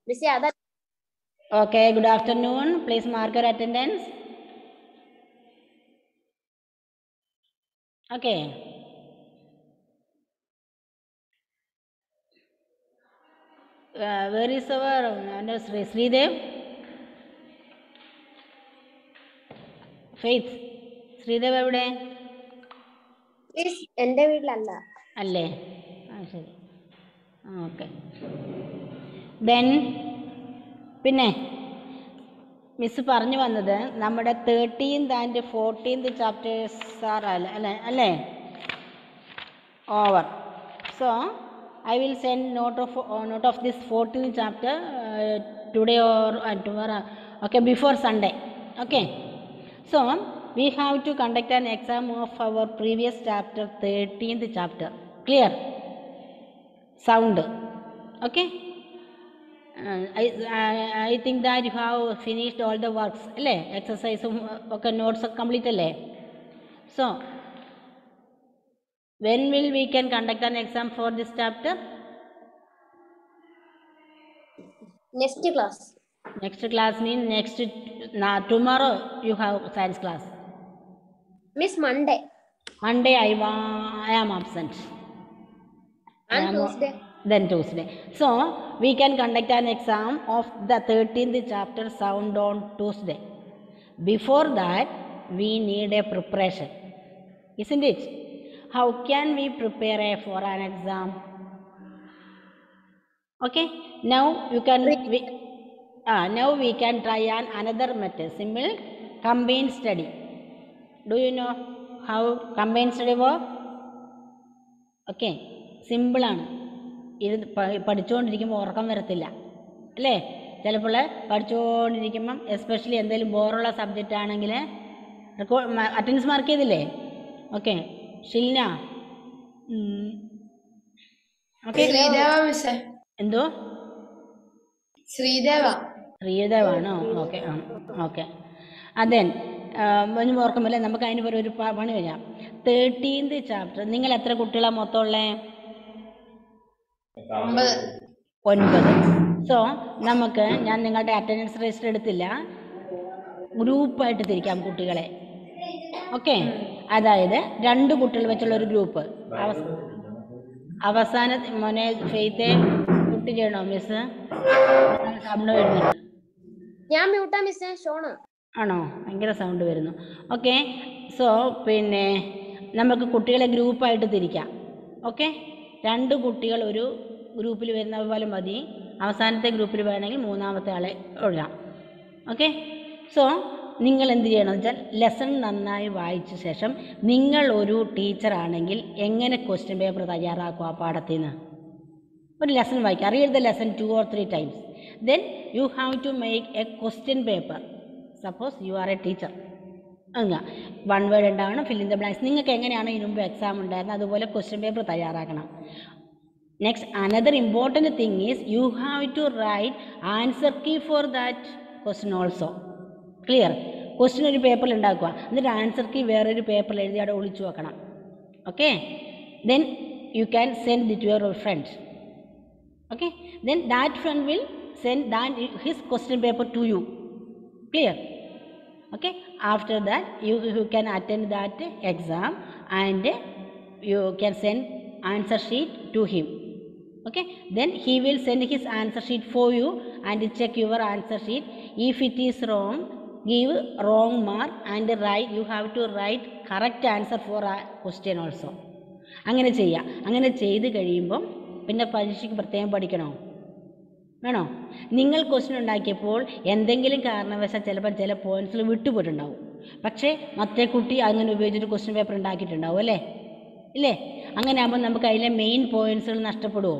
മിസ്സേ അതാ. Okay, good afternoon. Please mark your attendance. Okay. Where is our Sridev? Faith. Sridev എവിടെ? Miss എൻ്റെ വീട്ടിലല്ല. അല്ലേ? ആ ശരി. ഓക്കെ. ദെൻ പിന്നെ മിസ് പറഞ്ഞു വന്നത് നമ്മുടെ 13th and 14th chapters are അല്ലേ over. So I will send note of this 14th chapter today or tomorrow. Okay, before Sunday. Okay. So we have to conduct an exam of our previous chapter, 13th chapter. Clear? Sound. Okay. I think that you have finished all the works. അല്ലേ? എക്സസൈസും ഒക്കെ notes ഒക്കെ complete അല്ലേ? So when will we can conduct an exam for this chapter? Next class. Next class means tomorrow you have science class. Miss Monday. Monday I am absent. And Tuesday. Then Tuesday. So we can conduct an exam of the 13th chapter sound on Tuesday. Before that we need a preparation, isn't it? How can we prepare for an exam? Okay, now you can now we can try another method, simple combined study. Do you know how combined study work? Okay, simple ആണ്. ഇത് പഠിച്ചുകൊണ്ടിരിക്കുമ്പോൾ ഉറക്കം വരത്തില്ല അല്ലേ? ചിലപ്പോൾ പഠിച്ചുകൊണ്ടിരിക്കുമ്പം especially എന്തെങ്കിലും ബോറുള്ള subject ആണെങ്കിൽ അറ്റൻഡൻസ് മാർക്ക് ചെയ്തില്ലേ? ഓക്കെ, ഷിൽന. എന്തോ? ശ്രീദേവാണോ? Okay okay. അതെ, ഒന്നും ഓർക്കുമല്ലേ? നമുക്ക് അതിന് ഒരു പണി വരാം. 13th ചാപ്റ്റർ നിങ്ങൾ എത്ര കുട്ടികളാണ് മൊത്തം ഉള്ളത്? 9. സോ നമുക്ക്, ഞാൻ നിങ്ങളുടെ അറ്റൻഡൻസ് രജിസ്റ്റർ എടുത്തില്ല, ഗ്രൂപ്പായിട്ട് തിരിക്കാം കുട്ടികളെ. ഓക്കെ, അതായത് 2 കുട്ടികൾ വെച്ചുള്ള ഒരു ഗ്രൂപ്പ്. അവസാന മോനെ ഫെയ്ത്തെ കുട്ടി ചെയ്യണോ മിസ്? സൗണ്ട് വരുന്നുണ്ട്. ഞാൻ മ്യൂട്ടാ മിസ്സേ, ഷോണ്. ആണോ? ഭയങ്കര സൗണ്ട് വരുന്നു. ഓക്കെ, സോ പിന്നെ നമുക്ക് കുട്ടികളെ ഗ്രൂപ്പായിട്ട് തിരിക്കാം. ഓക്കെ, 2 കുട്ടികൾ ഒരു ഗ്രൂപ്പിൽ വരുന്ന പോലെ മതി. അവസാനത്തെ ഗ്രൂപ്പിൽ വേണമെങ്കിൽ 3ാമത്തെ ആളെ എഴുതാം. ഓക്കെ, സോ നിങ്ങൾ എന്ത് ചെയ്യണമെന്ന് വെച്ചാൽ ലെസൺ നന്നായി വായിച്ച ശേഷം നിങ്ങൾ ഒരു ടീച്ചറാണെങ്കിൽ എങ്ങനെ ക്വസ്റ്റ്യൻ പേപ്പർ തയ്യാറാക്കും ആ പാഠത്തിൽ നിന്ന്? ഒരു ലെസൺ വായിക്കുക. Read the lesson 2 or 3 times. Then you have to make a question paper. Suppose you are a teacher. അങ്ങ് 1 word ഉണ്ടാവണം, fill in the blanks. നിങ്ങൾക്ക് എങ്ങനെയാണ് ഇതിനു മുമ്പ് എക്സാം ഉണ്ടായിരുന്നത് അതുപോലെ ക്വസ്റ്റ്യൻ പേപ്പർ തയ്യാറാക്കണം. Next, another important thing is you have to write answer key for that question also. Clear? Question ഒരു പേപ്പറിൽ ഉണ്ടാക്കുക, എന്നിട്ട് ആൻസർ കീ വേറൊരു പേപ്പറിൽ എഴുതി അവിടെ ഒളിച്ചു വെക്കണം. Okay, then you can send it to your friend. Okay, then that friend will send his question paper to you. Clear? Okay, after that you can attend that exam and you can send answer sheet to him. Okay, then he will send his answer sheet for you and check your answer sheet. If it is wrong, give wrong mark and write, you have to write correct answer for a question also. അങ്ങനെ ചെയ്യാം. അങ്ങനെ ചെയ്ത് കഴിയുമ്പം പിന്നെ പരീക്ഷയ്ക്ക് പ്രത്യേകം പഠിക്കണോ? വേണോ? നിങ്ങൾ ക്വസ്റ്റ്യൻ ഉണ്ടാക്കിയപ്പോൾ എന്തെങ്കിലും കാരണവശാൽ ചിലപ്പോൾ ചില പോയിന്റ്സിൽ വിട്ടുപോയിട്ടുണ്ടാവും. പക്ഷേ മറ്റേ കുട്ടി അങ്ങനെ ഉപയോഗിച്ചിട്ട് ക്വസ്റ്റ്യൻ പേപ്പർ ഉണ്ടാക്കിയിട്ടുണ്ടാവും അല്ലേ? ഇല്ലേ? അങ്ങനെ ആകുമ്പോൾ നമുക്ക് അതിലെ മെയിൻ പോയിന്റ്സുകൾ നഷ്ടപ്പെടുമോ?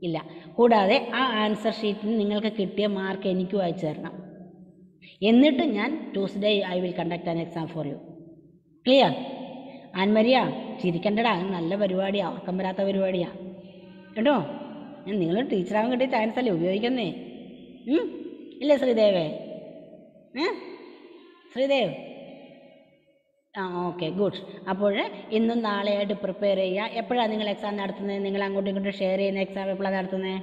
ഇല്ല. കൂടാതെ ആ ആൻസർ ഷീറ്റിന് നിങ്ങൾക്ക് കിട്ടിയ മാർക്ക് എനിക്കും അയച്ചു തരണം. എന്നിട്ട് ഞാൻ Tuesday I will conduct an exam for you. Clear? Annmaria, ചിരിക്കണ്ടടാ, നല്ല പരിപാടിയാണ്, ഉറക്കം വരാത്ത പരിപാടിയാണ് കേട്ടോ. നിങ്ങൾ ടീച്ചറാവാൻ കിട്ടിയ ചാൻസ് അല്ലേ ഉപയോഗിക്കുന്നേ? ഇല്ലേ ശ്രീദേവേ? ശ്രീദേവ്? Okay, good. അപ്പോൾ ഇന്നും നാളെയായിട്ട് പ്രിപ്പയർ ചെയ്യുക. എപ്പോഴാണ് നിങ്ങൾ എക്സാം നടത്തുന്നത്? നിങ്ങൾ അങ്ങോട്ടും ഇങ്ങോട്ടും ഷെയർ ചെയ്യുന്ന എക്സാം എപ്പോഴാണ് നടത്തുന്നത്?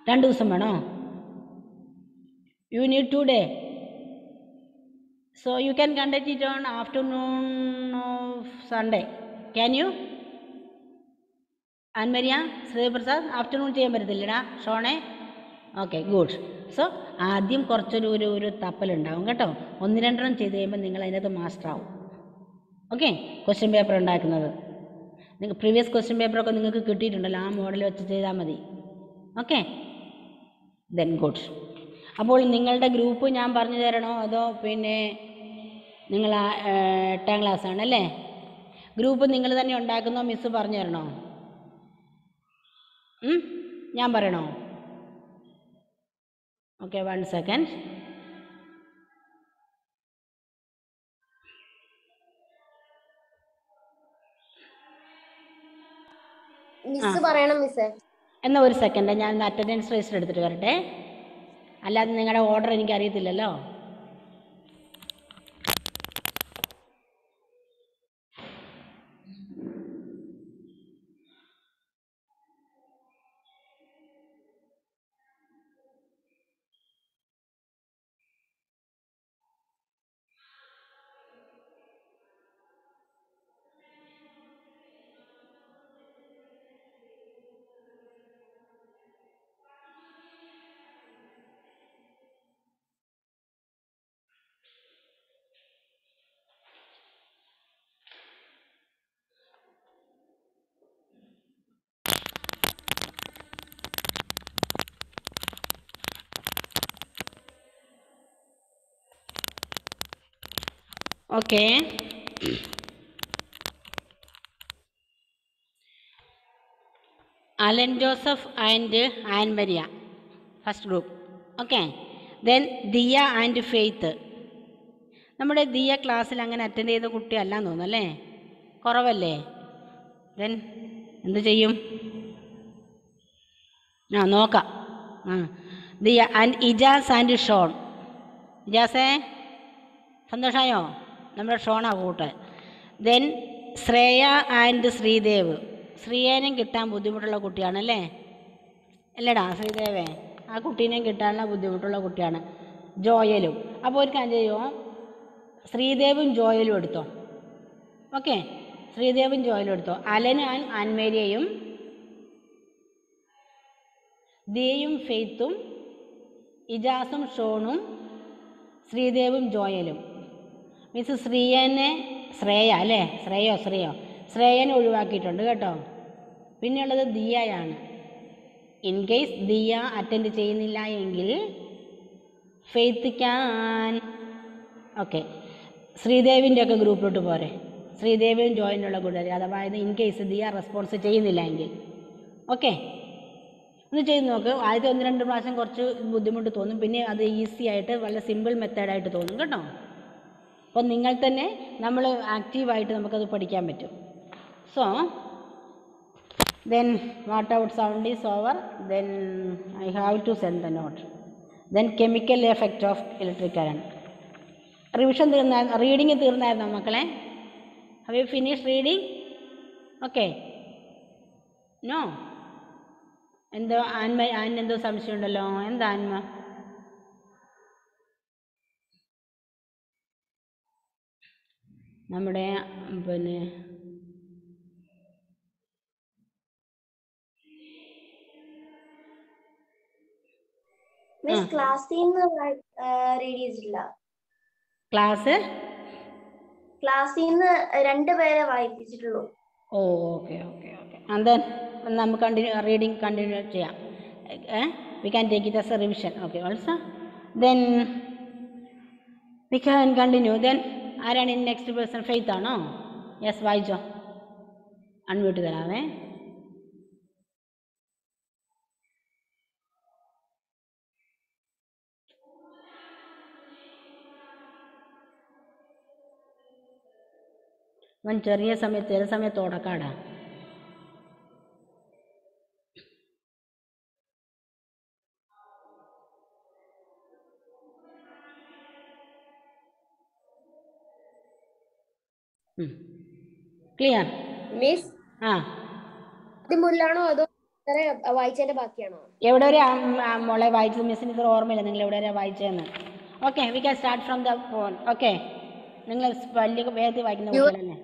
2 ദിവസം വേണോ? You need 2 days. So you can conduct it on afternoon of Sunday. Can you? Annmaria, Sreeprasad, afternoon ചെയ്യാൻ പറ്റത്തില്ലടാ ഷോണേ? Okay, good. സോ ആദ്യം കുറച്ചൊരു തപ്പലുണ്ടാവും കേട്ടോ. 1-2 ചെയ്ത് കഴിയുമ്പോൾ നിങ്ങൾ അതിനകത്ത് മാസ്റ്റർ ആവും. ഓക്കെ, ക്വസ്റ്റ്യൻ പേപ്പർ ഉണ്ടാക്കുന്നത് നിങ്ങൾ പ്രീവിയസ് ക്വസ്റ്റ്യൻ പേപ്പറൊക്കെ നിങ്ങൾക്ക് കിട്ടിയിട്ടുണ്ടല്ലോ, ആ മോഡൽ വെച്ച് ചെയ്താൽ മതി. Okay, then good. അപ്പോൾ നിങ്ങളുടെ ഗ്രൂപ്പ് ഞാൻ പറഞ്ഞു തരണോ അതോ പിന്നെ നിങ്ങൾ 8ാം ക്ലാസ് ആണല്ലേ? ഗ്രൂപ്പ് നിങ്ങൾ തന്നെ ഉണ്ടാക്കുന്നോ മിസ്സ് പറഞ്ഞു തരണോ? ഞാൻ പറയണോ? Okay, 1 second. മിസ് പറയണം മിസ്സേ. എന്നാൽ 1 സെക്കൻഡ്, ഞാൻ അറ്റൻഡൻസ് രജിസ്റ്റർ എടുത്തിട്ട് വരട്ടെ. അല്ലാതെ നിങ്ങളുടെ ഓർഡർ എനിക്ക് അറിയത്തില്ലല്ലോ. Okay, Alan Joseph and Annmaria first group. Okay, then Diya and Faith. നമ്മുടെ ദിയ ക്ലാസ്സിൽ അങ്ങനെ അറ്റൻഡ് ചെയ്ത കുട്ടിയല്ലാന്ന് തോന്നുന്നു അല്ലേ? കുറവല്ലേ? ദെൻ എന്ത് ചെയ്യും? നോക്കാം. Diya and Ijas and Shone. ഇജാസേ, സന്തോഷമായോ? നമ്മുടെ ഷോണാ കൂട്ട്. Then Shreya and Sreedev. ശ്രീയേനും കിട്ടാൻ ബുദ്ധിമുട്ടുള്ള കുട്ടിയാണല്ലേ? അല്ലേടാ ശ്രീദേവേ? ആ കുട്ടീനെയും കിട്ടാനുള്ള ബുദ്ധിമുട്ടുള്ള കുട്ടിയാണ്. ജോയലും. അപ്പോൾ ഒരു കാര്യം ചെയ്യുമോ, ശ്രീദേവും ജോയലും എടുത്തോ. ഓക്കെ, ശ്രീദേവും ജോയലും എടുത്തോ. അലനും ആൻമേരിയയും ദിയയും ഫെയ്ത്തും ഇജാസും ഷോണും ശ്രീദേവും ജോയലും. മീൻസ് ശ്രേയ അല്ലേ? ശ്രേയനെ ഒഴിവാക്കിയിട്ടുണ്ട് കേട്ടോ. പിന്നെയുള്ളത് ദിയയാണ്. ഇൻ കേസ് ദിയ അറ്റൻഡ് ചെയ്യുന്നില്ല എങ്കിൽ ഫെയ്ത്ത് ക്യാൻ. ഓക്കെ, ശ്രീദേവിൻ്റെ ഒക്കെ ഗ്രൂപ്പിലോട്ട് പോരെ. ശ്രീദേവിയും ജോയിനുള്ള കൂടെ, അതായത് ഇൻ കേസ് ദിയ റെസ്പോൺസ് ചെയ്യുന്നില്ല എങ്കിൽ. ഓക്കെ, ഒന്ന് ചെയ്ത് നോക്ക്. ആദ്യത്തെ 1-2 പ്രാവശ്യം കുറച്ച് ബുദ്ധിമുട്ട് തോന്നും, പിന്നെ അത് ഈസി ആയിട്ട് വളരെ സിമ്പിൾ മെത്തേഡായിട്ട് തോന്നും കേട്ടോ. അപ്പോൾ നിങ്ങൾ തന്നെ നമ്മൾ ആക്റ്റീവായിട്ട് നമുക്കത് പഠിക്കാൻ പറ്റും. So then what out sound is over. Then I have to send the note. Then chemical effect of electric current. Revision reading തീർന്നായിരുന്നോ മക്കളെ? Have you finish reading? Okay, no? എന്തോ ആനെന്തോ സംശയമുണ്ടല്ലോ. എന്താ ആൻമ? നമ്മുടെ പിന്നെ ക്ലാസ്സിൽ നിന്ന് റീഡ് ചെയ്തിട്ടില്ല. ക്ലാസ്സിൽ നിന്ന് 2 പേരെ വായിപ്പിച്ചിട്ടുള്ളൂ. ഓ, ഓക്കെ. ദെൻ നമുക്ക് റീഡിങ് കണ്ടിന്യൂ ചെയ്യാം. We can take it as A revision. Okay, also then we can continue. Then ആരാണ് നെക്സ്റ്റ് പേഴ്സൺ? ഫെയ്ത്ത് ആണോ? യെസ്, വായിച്ചോ. അൺമ്യൂട്ട് തരാമേ. അവൻ ചെറിയ സമയത്ത് ഉടക്കാടാ. ക്ലിയർ? മിസ് ആ, മുല്ലാണോ അതോ വായിച്ചതിന്റെ ബാക്കിയാണോ? എവിടെ വരെ മോളെ വായിച്ചത്? മിസ്സിന് ഇത്ര ഓർമ്മയില്ല നിങ്ങൾ എവിടെ വരെ വായിച്ചതെന്ന്. Okay, we can start from the phone. Okay, നിങ്ങൾ വലിയ വേഗത്തിൽ വായിക്കുന്ന You കുട്ടികളല്ലേ.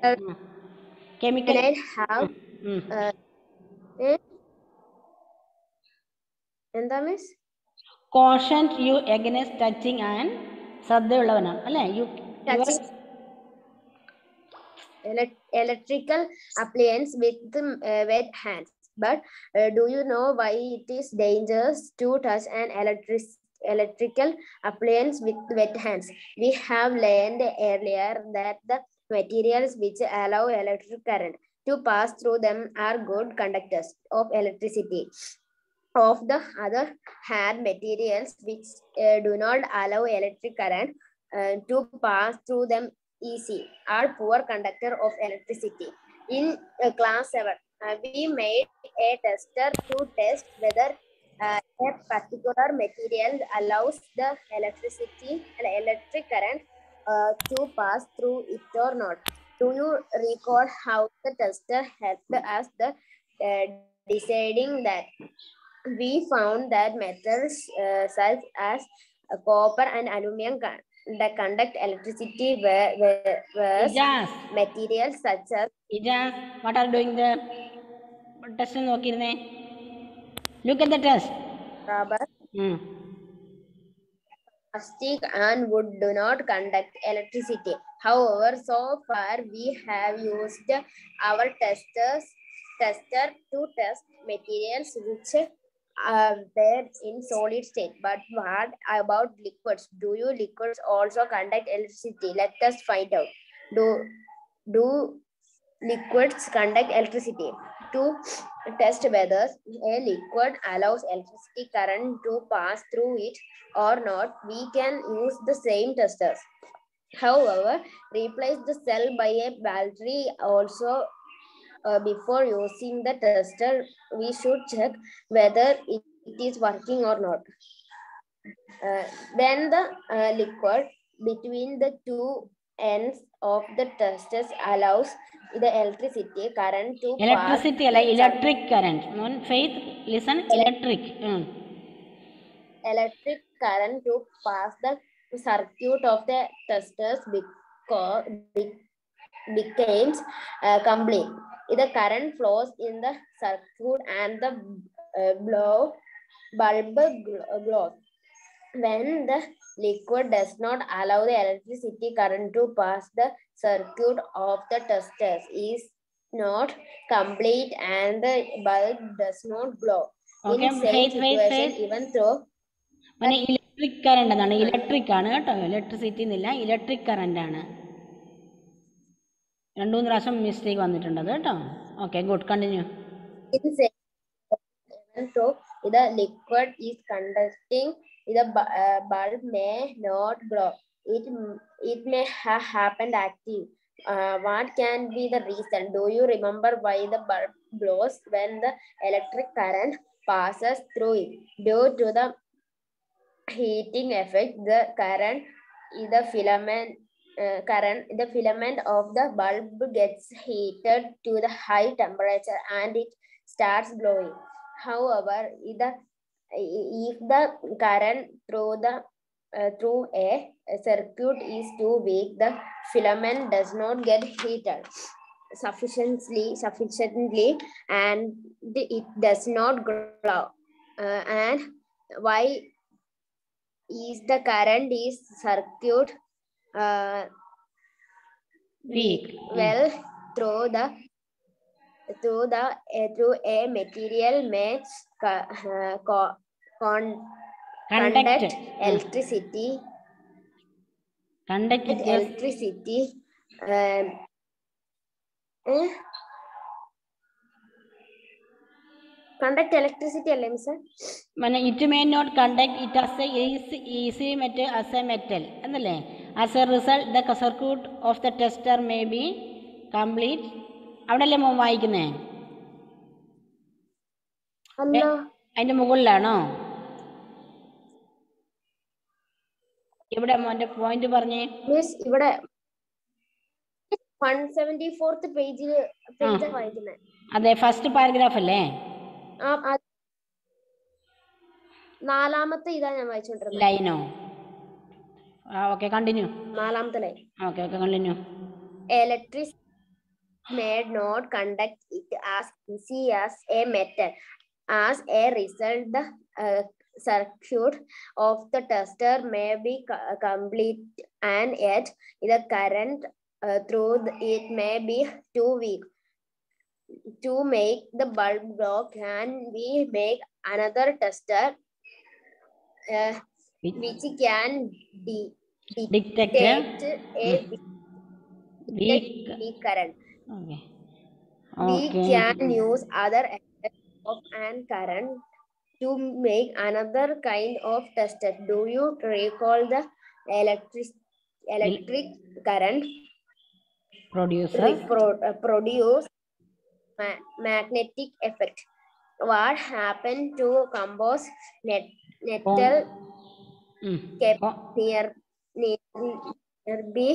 കെമിക്കൽ can have എന്താ miss? Caution you against touching and ശ്രദ്ധയുള്ളവനാണ് അല്ലേ? Touching electrical appliance with wet hands. But do you know why it is dangerous to touch an electrical appliance with wet hands? We have learned earlier that the materials which allow electric current to pass through them are good conductors of electricity. Of the other hand, materials which do not allow electric current to pass through them easy are poor conductor of electricity. In class 7, we made a tester to test whether a particular material allows the electric current to pass through it or not. Do you recall how the tester helped us the deciding that? We found that metals such as copper and aluminum that conduct electricity, whereas Ijaz, materials such as what are doing the test? നോക്കിയിരുന്നേ. Look at the test. rubber, plastic, and wood do not conduct electricity. However, so far we have used our tester to test materials which were in solid state. But what about liquids? Do liquids also conduct electricity? Let us find out. Do liquids conduct electricity? To test whether a liquid allows electricity current to pass through it or not, we can use the same testers. However, replace the cell by a battery also. Before using the tester, we should check whether it is working or not. When the liquid between the two ends of the testers allows the electricity current to electricity pass. Electric current. Faith, listen. Electric Current to pass the circuit of the testers becomes complete. The current flows in the circuit and the bulb glows. When the liquid does not allow the electricity current to pass, the circuit of the testers is not complete and the bulb does not glow. Okay, In same situation, even though electric current എന്നാണ്, electric ആണ് കേട്ടോ, electricity എന്നില്ല, electric current ആണ്. 2-3 പ്രാവശ്യം mistake വന്നിട്ടുണ്ട് അത് കേട്ടോ. Okay, good, continue. Even though the liquid is conducting, the bulb may not glow. It may have happened active. What can be the reason? Do you remember why the bulb glows when the electric current passes through it? Due to the heating effect, the current in the filament of the bulb gets heated to the high temperature and it starts glowing. However, if the current through a circuit is too weak, the filament does not get heated sufficiently and it does not glow. And why is the current is circuit weak? Well, through a material may conduct electricity. Conduct electricity. Conduct electricity അല്ലേ miss? It may not conduct it as a easy metal as a metal എന്നല്ലേ? As a result, the circuit of the tester may be complete. അവിടെ അല്ലേ മോൻ വായിക്കുന്നേ? അതിന്റെ മുകളിലാണോ? ഇവിടെ മോന്റെ point പറഞ്ഞേ. Miss ഇവിടെ 174th പേജിൽ വായിക്കുന്നത്. അതെ, ഫസ്റ്റ് പാരഗ്രാഫ് അല്ലേ? നാലാമത്തെ ഇതാ ഞാൻ വായിച്ചുകൊണ്ടിരുന്നത്. ലൈനോ? Okay, continue. നാലാമത്തെ line. Okay okay, continue. Electricity may not conduct it as easy as a metal. As a result, the circuit of the tester may be complete, and yet the current through it may be too weak to make the bulb glow. Can we make another tester which can detect a weak current? Okay. We Okay. can use other aspects of an current to make another kind of tester. Do you recall the electric current produce magnetic effect? What happened to compost metal kept nearby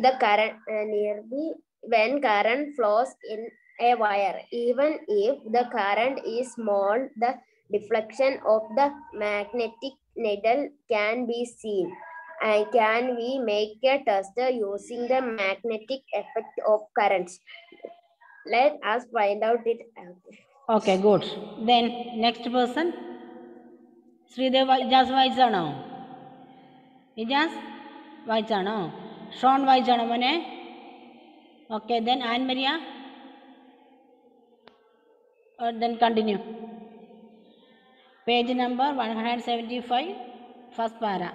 the current nearby when current flows in a wire? Even if the current is small, the deflection of the magnetic needle can be seen. Can we make a tester using the magnetic effect of currents? Let us find out it. Okay, good. Then next person. Sreedev Ijas വായിച്ചാണോ? ഇജാസ് വായിച്ചാണോ? ഷോൺ വായിച്ചാണോ മോനെ? Okay, then Ann Maria. Then continue. Page number 175, first para.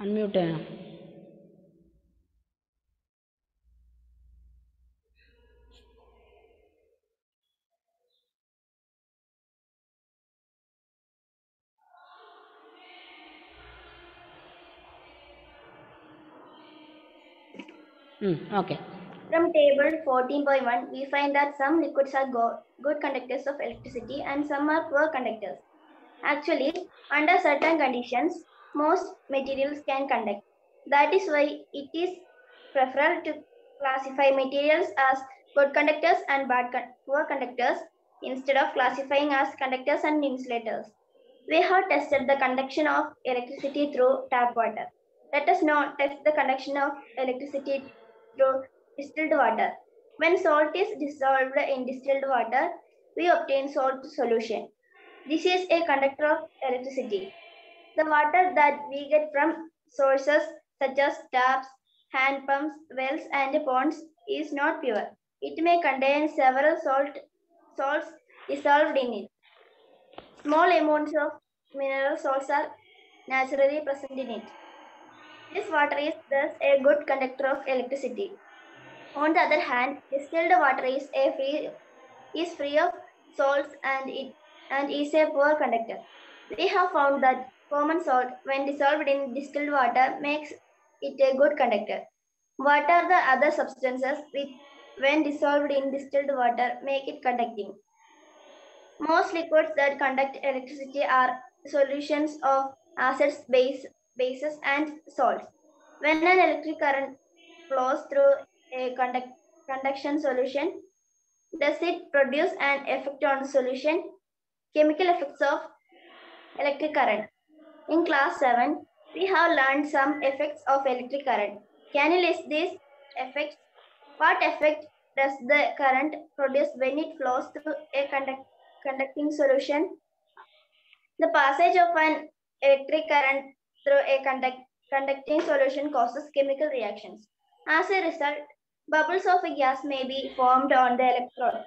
Unmute ചെയ്യണം. Okay. From table 14.1, we find that some liquids are good conductors of electricity and some are poor conductors. Actually, under certain conditions, most materials can conduct. That is why it is preferred to classify materials as good conductors and poor conductors instead of classifying as conductors and insulators. We have tested the conduction of electricity through tap water. Let us now test the conduction of electricity through distilled water. When salt is dissolved in distilled water, we obtain salt solution. This is a conductor of electricity. The water that we get from sources such as taps, hand pumps, wells, and ponds is not pure. It may contain several salts dissolved in it. Small amounts of mineral salts are naturally present in it. This water is thus a good conductor of electricity. On the other hand, distilled water is free of salts and is a poor conductor. We have found that common salt, when dissolved in distilled water, makes it a good conductor. What are the other substances which, when dissolved in distilled water, make it conducting? Most liquids that conduct electricity are solutions of acids, bases, and salts. When an electric current flows through a conduction solution, does it produce an effect on the solution? Chemical effects of electric current. In class 7, we have learned some effects of electric current. Can you list these effects? What effect does the current produce when it flows through a conducting solution? The passage of an electric current through a conducting solution causes chemical reactions. As a result, bubbles of a gas may be formed on the electrode.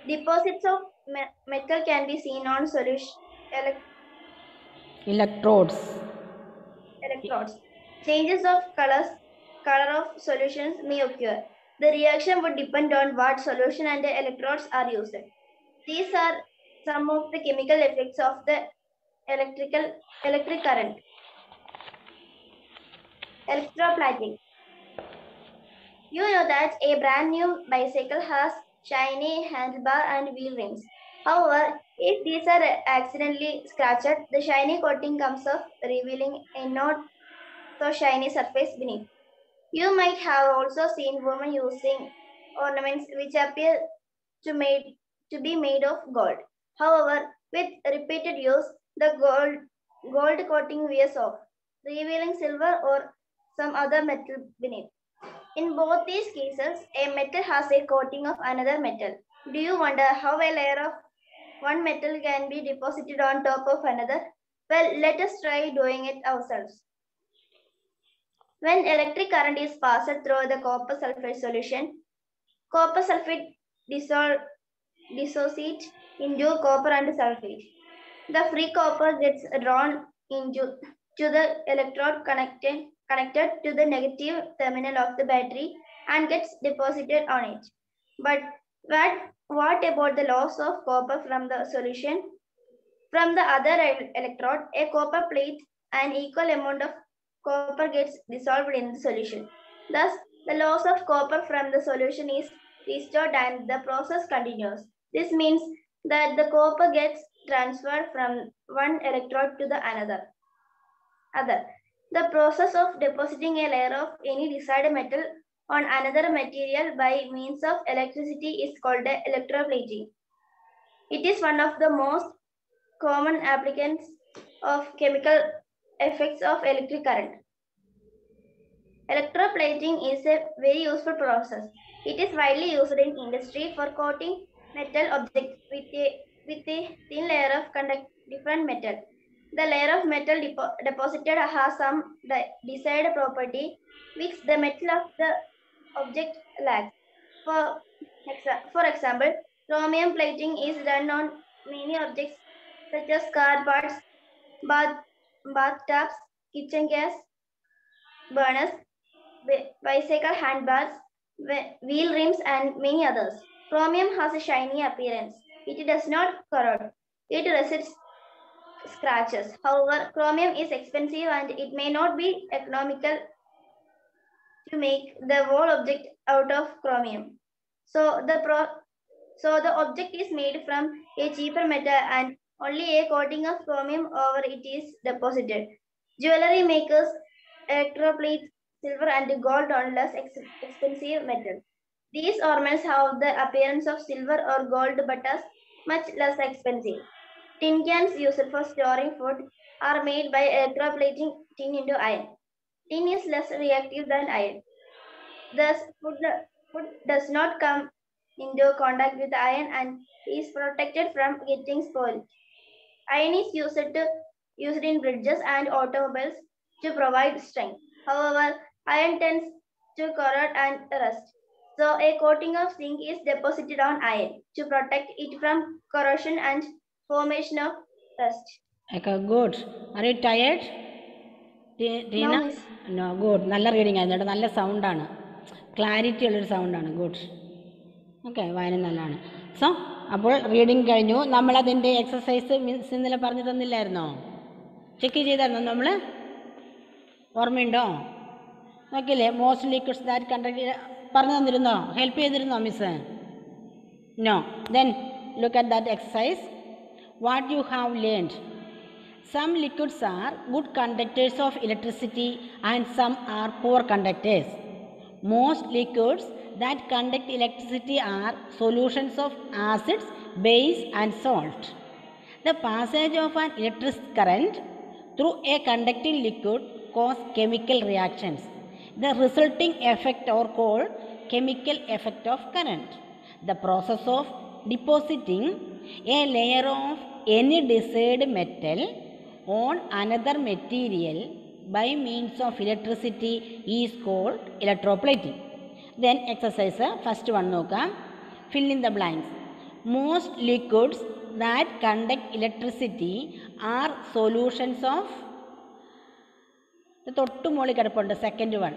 Deposits of metal can be seen on electrodes. Changes of color of solutions may occur. The reaction would depend on what solution and the electrodes are used. These are some of the chemical effects of the electric current. Electroplating. You know that a brand new bicycle has shiny handlebar and wheel rims. However, if these are accidentally scratched, the shiny coating comes off, revealing a not so shiny surface beneath. You might have also seen women using ornaments which appear to be made of gold. However, with repeated use, the gold coating wears off, revealing silver or some other metal beneath. In both these cases, a metal has a coating of another metal. Do you wonder how a layer of one metal can be deposited on top of another? Well, let us try doing it ourselves. When electric current is passed through the copper sulfate solution, copper sulfate dissociates into copper and sulfate. The free copper gets drawn into the electrode connected to the negative terminal of the battery and gets deposited on it. But what about the loss of copper from the solution? From the other electrode, a copper plate, an equal amount of copper gets dissolved in the solution. Thus, the loss of copper from the solution is restored and the process continues. This means that the copper gets transferred from one electrode to the other. The process of depositing a layer of any desired metal on another material by means of electricity is called electroplating. It is one of the most common applications of chemical effects of electric current. Electroplating is a very useful process. It is widely used in industry for coating metal objects with a thin layer of different metal. The layer of metal deposited has some desired property which the metal of the object lacks. For example, chromium plating is done on many objects such as car parts, bath, bathtubs, kitchen gas burners, bicycle handbars, wheel rims, and many others. Chromium has a shiny appearance. It does not corrode. It resists scratches. However, chromium is expensive and it may not be economical to make the whole object out of chromium. So the object is made from a cheaper metal and only a coating of chromium over it is deposited. Jewelry makers electroplate silver and gold on less expensive metal. These ornaments have the appearance of silver or gold but are much less expensive. Tin cans used for storing food are made by electroplating tin into iron. Tin is less reactive than iron. Thus, food does not come into contact with iron and is protected from getting spoiled. Iron is used in bridges and automobiles to provide strength. However, iron tends to corrode and rust. So a coating of zinc is deposited on iron to protect it from corrosion and formation of rust. Okay, good. Are you tired? No, miss. No good. നല്ല reading ആയിരുന്നു കേട്ടോ. നല്ല സൗണ്ടാണ്, clarity ഉള്ളൊരു സൗണ്ടാണ്. Good. Okay, വായന നല്ലതാണ്. So അപ്പോൾ റീഡിങ് കഴിഞ്ഞു. നമ്മളതിൻ്റെ എക്സസൈസ് മിസ് ഇന്നലെ പറഞ്ഞു തന്നില്ലായിരുന്നോ? ചെക്ക് ചെയ്തായിരുന്നോ നമ്മൾ? ഓർമ്മയുണ്ടോ? നോക്കിയില്ലേ? മോസ്റ്റ് ലിക്വിഡ്സ് ദാറ്റ് കണ്ടക്ട് പറഞ്ഞു തന്നിരുന്നോ? ഹെൽപ്പ് ചെയ്തിരുന്നോ miss? No. Then look at that exercise. What you have learned. Some liquids are good conductors of electricity and some are poor conductors. Most liquids that conduct electricity are solutions of acids, base and salt. The passage of an electric current through a conducting liquid causes chemical reactions. The resulting effect are called chemical effect of current. The process of depositing a layer of any desired metal on another material by means of electricity is called electroplating. Then exercise first one നോക്കാം. Fill in the blanks. Most liquids that conduct electricity are solutions of. തൊട്ട് മുകളിൽ കിടപ്പുണ്ട് second one.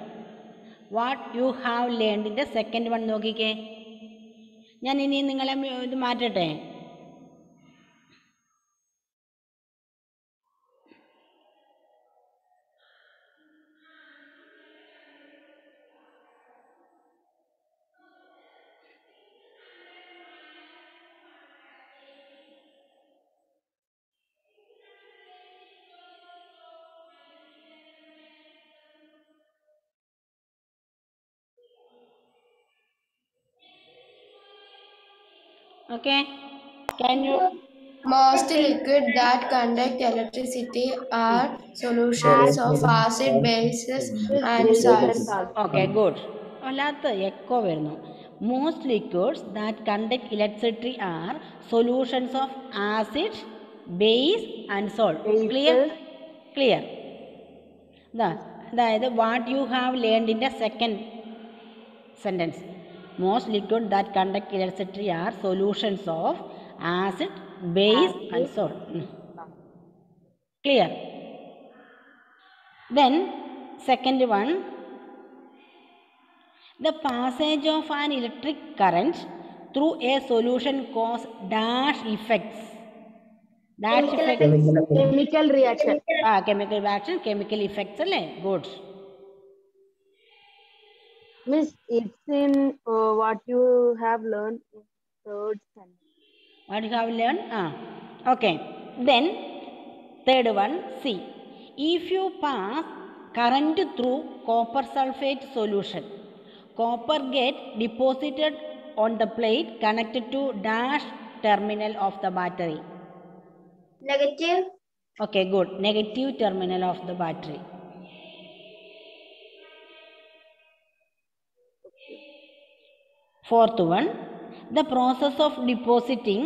What you have ലേൺഡിൻ്റെ second one നോക്കിക്കേ. ഞാൻ ഇനി നിങ്ങളെ ഇത് മാറ്റട്ടെ. Okay, can you? Most liquids that conduct electricity are solutions of acid, bases, and salts. Okay, good. അല്ലാത്ത എക്കോ വരുന്നു. Most liquids that conduct electricity are solutions of acid, base and salt. Clear? Clear. അതായത് what you have learned in the second sentence. Most liquid that conduct electricity are solutions of acid, base and salt. Clear? Then second one, the passage of an electric current through a solution cause dash effects. Dash effects. Chemical reaction. Chemical reaction, chemical effects. Good. Miss, it's in what you have learned in third sentence. What you have learned? Okay. Then third one, see. If you pass current through copper sulfate solution, copper get deposited on the plate connected to dash terminal of the battery. Negative. Okay, good. Negative terminal of the battery. Fourth one, the process of depositing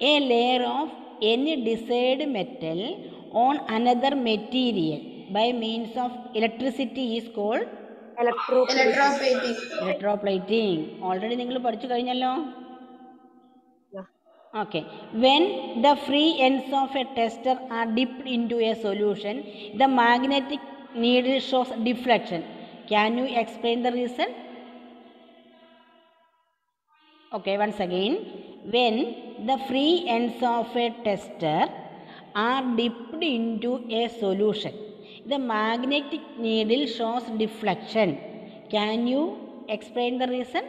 a layer of any desired metal on another material by means of electricity is called Electroplating. electroplating. Already നിങ്ങൾ പഠിച്ചു കഴിഞ്ഞല്ലോ. Okay. When the free ends of a tester are dipped into a solution, the magnetic needle shows deflection. Can you explain the reason? Okay, once again, when the free ends of a tester are dipped into a solution, the magnetic needle shows deflection. Can you explain the reason?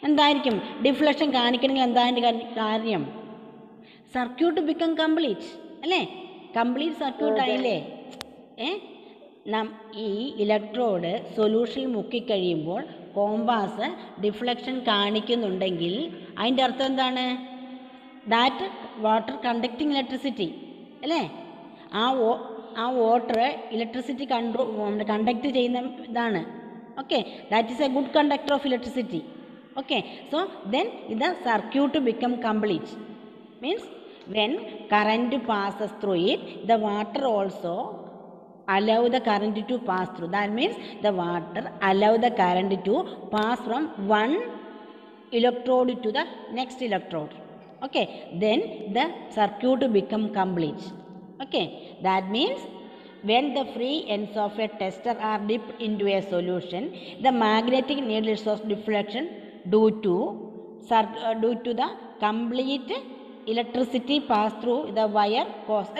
എന്തായിരിക്കും deflection കാണിക്കണമെങ്കിൽ എന്താ കാര്യം? Circuit become complete അല്ലേ? Complete circuit ആയില്ലേ? ഈ electrode സൊല്യൂഷനിൽ മുക്കിക്കഴിയുമ്പോൾ compass deflection കാണിക്കുന്നുണ്ടെങ്കിൽ അതിൻ്റെ അർത്ഥം എന്താണ്? ദാറ്റ് വാട്ടർ കണ്ടക്ടിങ് ഇലക്ട്രിസിറ്റി അല്ലേ? ആ വാട്ടർ ഇലക്ട്രിസിറ്റി കണ്ടക്ട് ചെയ്യുന്ന ഇതാണ്. Okay, that is a good conductor of electricity. Okay, so then the circuit become complete. Means when current passes through it, the water also allow the current to pass through. That means the water allow the current to pass from one electrode to the next electrode. Okay, then the circuit become complete. Okay, that means when the free ends of a tester are dipped into a solution, the magnetic needle shows deflection due to the complete electricity pass through the wire cause.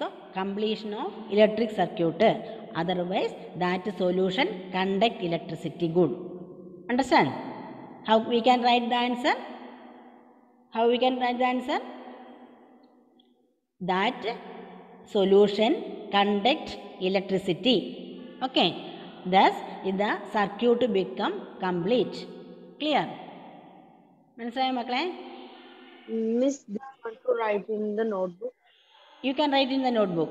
So, completion of electric circuit. Otherwise, that solution conduct electricity. Good. Understand? How we can write the answer? How we can write the answer? That solution conduct electricity. Okay, thus the circuit become complete. Clear? മനസ്സിലായോ മക്കളെ? Miss, do you want to write in the notebook? You can write in the notebook.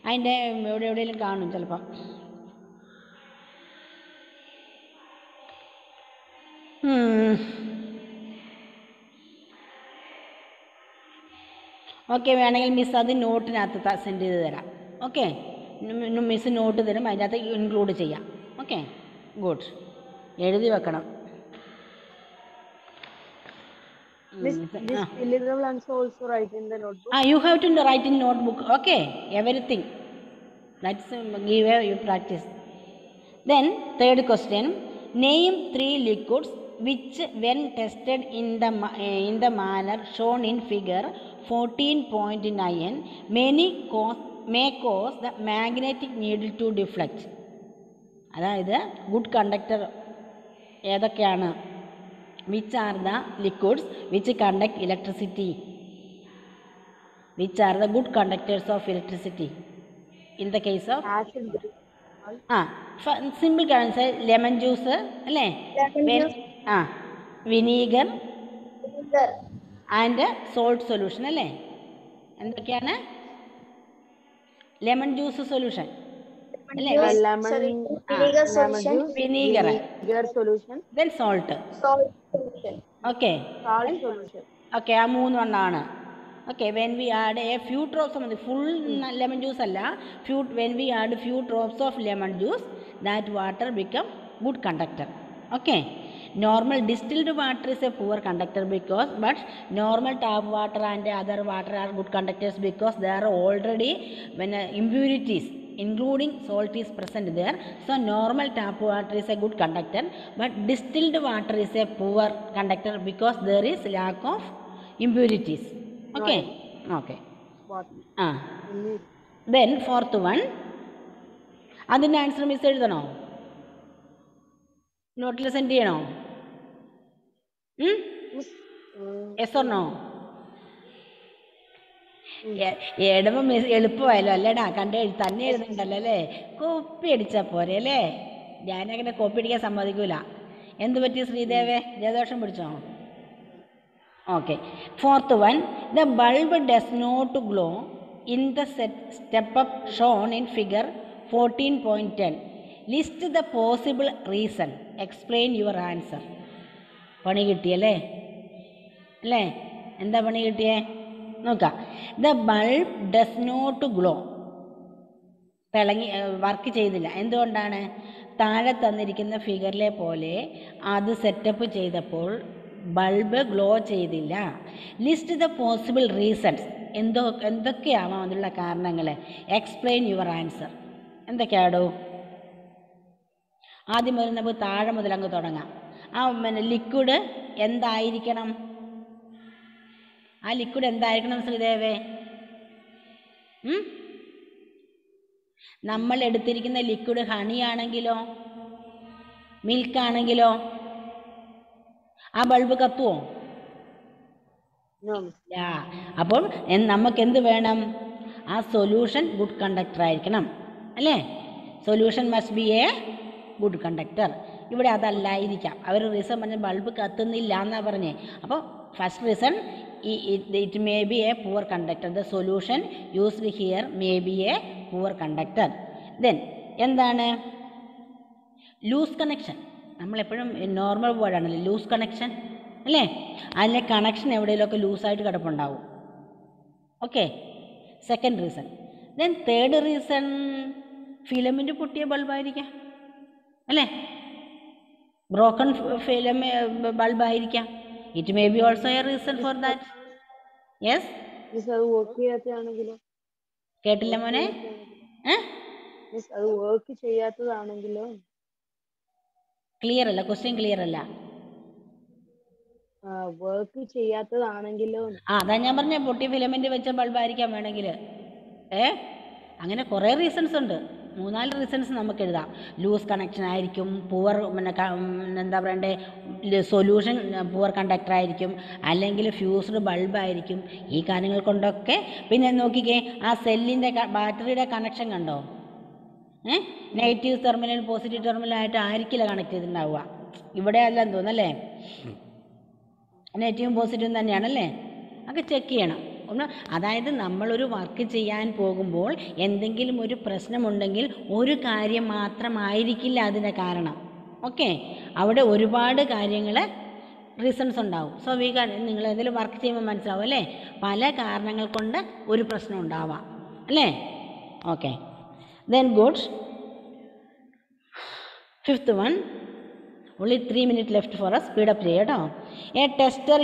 അതിൻ്റെ എവിടെയെങ്കിലും കാണും ചിലപ്പോൾ. Okay, വേണമെങ്കിൽ miss അത് നോട്ടിനകത്ത് send ചെയ്ത് തരാം. ഓക്കെ, മിസ് നോട്ട് തരും, അതിനകത്ത് ഇൻക്ലൂഡ് ചെയ്യാം. Okay, good. എഴുതി വെക്കണം. Miss, this fill in the blanks also write in the notebook. You have to write in notebook. Okay, everything. Let's give you practice. Then third question, name 3 liquids which when tested in the manner shown in figure 14.9 may cause the magnetic needle to deflect. അതായത് good conductor ഏതൊക്കെയാണ്? Which are the liquids which conduct electricity? Which are the good conductors of electricity? In the case of Acid. simple currency, lemon juice, Lemon juice. vinegar Vinegar. and salt solution. എന്തൊക്കെയാണ് lemon juice solution അല്ലേ? Vinegar solution. Vinegar solution. Then salt. Salt solution. Okay Salt solution. Okay, ആ മൂന്നെണ്ണമാണ്. Okay, when we add a few drops of full lemon juice അല്ല, when we add few drops of lemon juice that water become good conductor. Okay, normal distilled water is a poor conductor but normal tap water and other water are good conductors because there are already impurities including salt is present there. So normal tap water is a good conductor but distilled water is a poor conductor because there is lack of impurities. Okay. Then fourth one, അതിൻ്റെ answer miss എഴുതണോ? നോട്ടിൽ send ചെയ്യണോ? Yes or no? എഴുതുമ്പോൾ miss എളുപ്പമായല്ലോ അല്ലേടാ, തന്നെ എഴുതുന്നുണ്ടല്ലോ അല്ലേ? Copy അടിച്ചാൽ പോരെ അല്ലേ? ഞാനങ്ങനെ കോപ്പി അടിക്കാൻ സമ്മതിക്കൂല. എന്ത് പറ്റി ശ്രീദേവേ, ജലദോഷം പിടിച്ചോ? Okay, fourth one, the bulb does not glow in the step up shown in figure 14.10. List the possible reason, explain your answer. പണി കിട്ടിയല്ലേ? എന്താ പണി കിട്ടിയേ? നോക്കാം. The bulb does not glow, work ചെയ്തില്ല. എന്തുകൊണ്ടാണ്? താഴെ തന്നിരിക്കുന്ന ഫിഗറിലെ പോലെ അത് സെറ്റപ്പ് ചെയ്തപ്പോൾ ബൾബ് ഗ്ലോ ചെയ്തില്ല. ലിസ്റ്റ് ദ പോസിബിൾ റീസൺസ്, എന്തൊക്കെയാവാം അതിനുള്ള കാരണങ്ങൾ. Explain your answer. എന്തൊക്കെയാടോ? ആദ്യം മുതൽ നമുക്ക് താഴെ മുതൽ അങ്ങ് തുടങ്ങാം. ലിക്വിഡ് എന്തായിരിക്കണം? ആ ലിക്വിഡ് എന്തായിരിക്കണം ശ്രീദേവേ? നമ്മൾ എടുത്തിരിക്കുന്ന ലിക്വിഡ് ഹണി ആണെങ്കിലോ മിൽക്ക് ആണെങ്കിലോ ആ ബൾബ് കത്തുവോ? അപ്പോൾ നമുക്ക് എന്ത് വേണം? ആ സൊല്യൂഷൻ ഗുഡ് കണ്ടക്ടർ ആയിരിക്കണം അല്ലേ? Solution must be A good conductor. ഇവിടെ അതല്ലായിരിക്കാം. അവർ റീസൺ പറഞ്ഞ ബൾബ് കത്തുന്നില്ല എന്നാണ് പറഞ്ഞേ. അപ്പോൾ first reason, it may be a poor conductor. The solution used here may be a poor conductor. Then എന്താണ്? Loose connection. നമ്മളെപ്പോഴും normal വേർഡാണല്ലോ ലൂസ് കണക്ഷൻ അല്ലേ? അതിലെ കണക്ഷൻ എവിടെയെങ്കിലുമൊക്കെ ലൂസായിട്ട് കിടപ്പുണ്ടാവും. Okay, second reason. Then third reason, filament പൊട്ടിയ ബൾബായിരിക്കാം അല്ലേ? ബ്രോക്കൺ ഫിലം ബൾബായിരിക്കാം. It may be also a reason for that. Yes, കേട്ടില്ല മോനെ? ക്ലിയർ അല്ല, ക്വസ്റ്റ്യൻ ക്ലിയർ അല്ല. വർക്ക് ചെയ്യാത്തതാണെങ്കിലോ? അതാ ഞാൻ പറഞ്ഞ പൊട്ടിയ ഫിലമെന്റ് വെച്ച ബൾബായിരിക്കാം വേണമെങ്കിൽ. അങ്ങനെ കുറേ റീസൺസ് ഉണ്ട്. 3-4 റീസൺസ് നമുക്ക് എഴുതാം. ലൂസ് കണക്ഷൻ ആയിരിക്കും, പുവർ എന്താ പറയണ്ടേ, സൊല്യൂഷൻ പുവർ കണ്ടക്ടർ ആയിരിക്കും, അല്ലെങ്കിൽ ഫ്യൂസ്ഡ് ബൾബായിരിക്കും. ഈ കാര്യങ്ങൾ കൊണ്ടൊക്കെ. പിന്നെ നോക്കിക്കേ, ആ സെല്ലിൻ്റെ ബാറ്ററിയുടെ കണക്ഷൻ കണ്ടോ? നെഗറ്റീവ് ടെർമിനൽ പോസിറ്റീവ് ടെർമിനലായിട്ട് ആയിരിക്കില്ല കണക്ട് ചെയ്തിട്ടുണ്ടാവുക. ഇവിടെ അല്ലെന്ന് തോന്നല്ലേ? നെഗറ്റീവും പോസിറ്റീവും തന്നെയാണല്ലേ? ഒക്കെ ചെക്ക് ചെയ്യണം. അതായത് നമ്മളൊരു വർക്ക് ചെയ്യാൻ പോകുമ്പോൾ എന്തെങ്കിലും ഒരു പ്രശ്നമുണ്ടെങ്കിൽ ഒരു കാര്യം മാത്രമായിരിക്കില്ല അതിൻ്റെ കാരണം. ഓക്കെ, അവിടെ ഒരുപാട് കാര്യങ്ങൾ റീസൺസ് ഉണ്ടാവും. സോ നിങ്ങൾ എന്തെങ്കിലും വർക്ക് ചെയ്യുമ്പോൾ മനസ്സിലാവും അല്ലേ? പല കാരണങ്ങൾ കൊണ്ട് ഒരു പ്രശ്നം ഉണ്ടാവാം അല്ലേ? Okay, then good. Fifth one, only 3 minutes left for us. Speed up ചെയ്യട്ടോ. A tester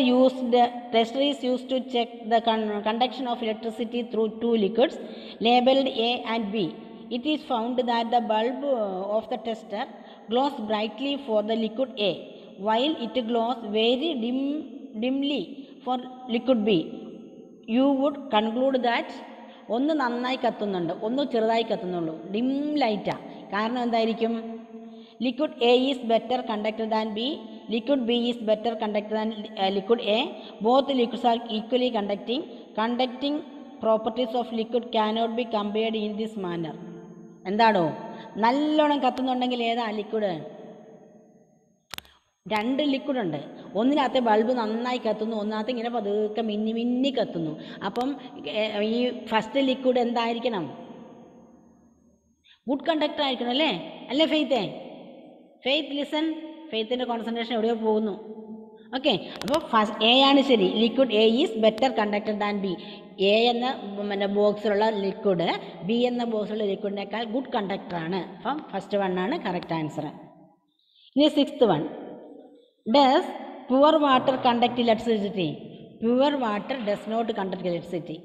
is used to check the conduction of electricity through two liquids labeled A and B. It is found that the bulb of the tester glows brightly for the liquid A while it glows very dimly for liquid B. You would conclude that ഒന്ന് നന്നായി കത്തുന്നുണ്ട്, ഒന്ന് ചെറുതായി കത്തുന്നുള്ളൂ, dim ലൈറ്റാ. കാരണം എന്തായിരിക്കും? Liquid A is better conductor than B. Liquid B is better conductor than liquid A. Both liquids are equally conducting. Properties of liquid cannot B compared in this manor. എന്താണോ? നല്ലോണം കത്തുന്നുണ്ടെങ്കിൽ ഏതാ liquid? രണ്ട് liquid ഉണ്ട്. ഒന്നിനകത്തെ bulb നന്നായി കത്തുന്നു, ഒന്നിനകത്ത് ഇങ്ങനെ പതുക്കെ മിന്നി മിന്നി കത്തുന്നു. അപ്പം ഈ ഫസ്റ്റ് ലിക്വിഡ് എന്തായിരിക്കണം? ഗുഡ് കണ്ടക്ടർ ആയിരിക്കണം അല്ലേ? അല്ലേ ഫെയ്ത്തേ? Faith listen. ഫെയ്ത്തിൻ്റെ കോൺസെൻട്രേഷൻ എവിടെയോ പോകുന്നു. ഓക്കെ, അപ്പോൾ ഫസ്റ്റ് എ ആണ് ശരി. Liquid A is better conductor than B. A എന്ന ബോക്സിലുള്ള ലിക്വിഡ് ബി എന്ന ബോക്സിലുള്ള ലിക്വിഡിനേക്കാൾ ഗുഡ് കണ്ടക്ടറാണ്. അപ്പം ഫസ്റ്റ് വൺ ആണ് കറക്റ്റ് ആൻസർ. ഇനി sixth one. Does pure water conduct electricity? Pure water does not conduct electricity.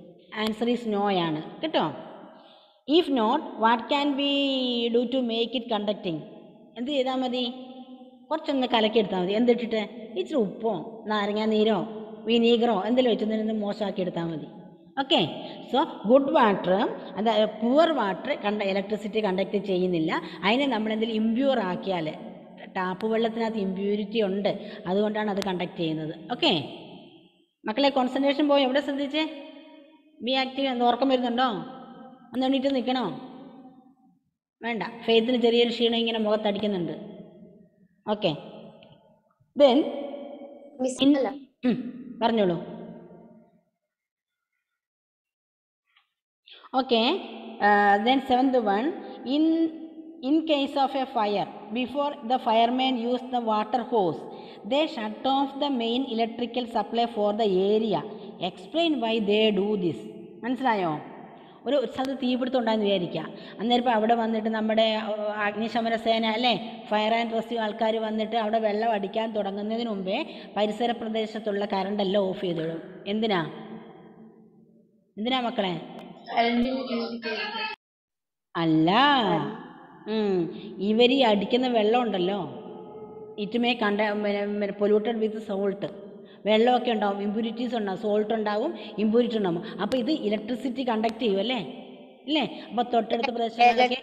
Answer is no ആണ് കേട്ടോ. If not, what can be do to make it conducting? എന്ത് ചെയ്താൽ മതി? കുറച്ചൊന്ന് കലക്കിയെടുത്താൽ മതി. എന്തിട്ടിട്ട്? ഇച്ചിരി ഉപ്പോ നാരങ്ങാ നീരോ വിനീഗറോ എന്തെങ്കിലും വെച്ചൊന്ന് മോശമാക്കി എടുത്താൽ മതി. ഓക്കെ, സോ ഗുഡ് വാട്ടർ, അതായത് പ്യുവർ വാട്ടർ ഇലക്ട്രിസിറ്റി കണ്ടക്ട് ചെയ്യുന്നില്ല. അതിനെ നമ്മൾ എന്തെങ്കിലും ഇമ്പ്യൂർ ആക്കിയാൽ, ടാപ്പ് വെള്ളത്തിനകത്ത് ഇമ്പ്യൂരിറ്റി ഉണ്ട്, അതുകൊണ്ടാണ് അത് കണ്ടക്ട് ചെയ്യുന്നത്. ഓക്കെ മക്കളെ, കോൺസെൻട്രേഷൻ പോയി. എവിടെ ശ്രദ്ധിച്ചേ? B active. എന്ന് ഓർക്കം വരുന്നുണ്ടോ? ഒന്ന് എണീറ്റ് നിൽക്കണോ? വേണ്ട. ഫെയ്ത്തിന് ചെറിയൊരു ക്ഷീണം ഇങ്ങനെ മുഖത്തടിക്കുന്നുണ്ട്. ഓക്കെ, ദെൻ പറഞ്ഞോളൂ. Okay, then seventh one. In case of a fire, before the firemen use the water hose, they shut off the main electrical supply for the area. Explain why they do this. മനസ്സിലായോ? ഒരു സ്ഥലത്ത് തീപിടുത്തം ഉണ്ടായെന്ന് വിചാരിക്കുക. അന്നേരം ഇപ്പോൾ അവിടെ വന്നിട്ട് നമ്മുടെ അഗ്നിശമന സേന അല്ലേ, ഫയർ ആൻഡ് റെസ്ക്യൂ ആൾക്കാർ വന്നിട്ട് അവിടെ വെള്ളം അടിക്കാൻ തുടങ്ങുന്നതിന് മുമ്പേ പരിസര പ്രദേശത്തുള്ള കറണ്ടെല്ലാം ഓഫ് ചെയ്തിടും. എന്തിനാ മക്കളെ? അല്ല, ഇവർ ഈ അടിക്കുന്ന വെള്ളം ഉണ്ടല്ലോ, it may polluted with salt. വെള്ളമൊക്കെ ഉണ്ടാവും, ഇമ്പ്യൂരിറ്റീസ് ഉണ്ടാവും, സോൾട്ട് ഉണ്ടാവും, ഇമ്പ്യൂരിറ്റി ഉണ്ടാവും. അപ്പോൾ ഇത് ഇലക്ട്രിസിറ്റി കണ്ടക്ട് ചെയ്യും അല്ലേ? അപ്പോൾ തൊട്ടടുത്ത പ്രദേശങ്ങളിലൊക്കെ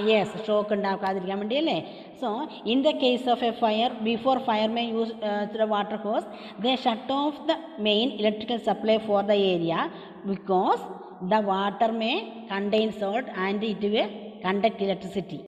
യെസ്, ഷോക്ക് ഉണ്ടാക്കാതിരിക്കാൻ വേണ്ടി അല്ലേ. So in the case of a fire, before fireman use the water hose, they shut off the main electrical supply for the area because the water may contain salt and it will conduct electricity.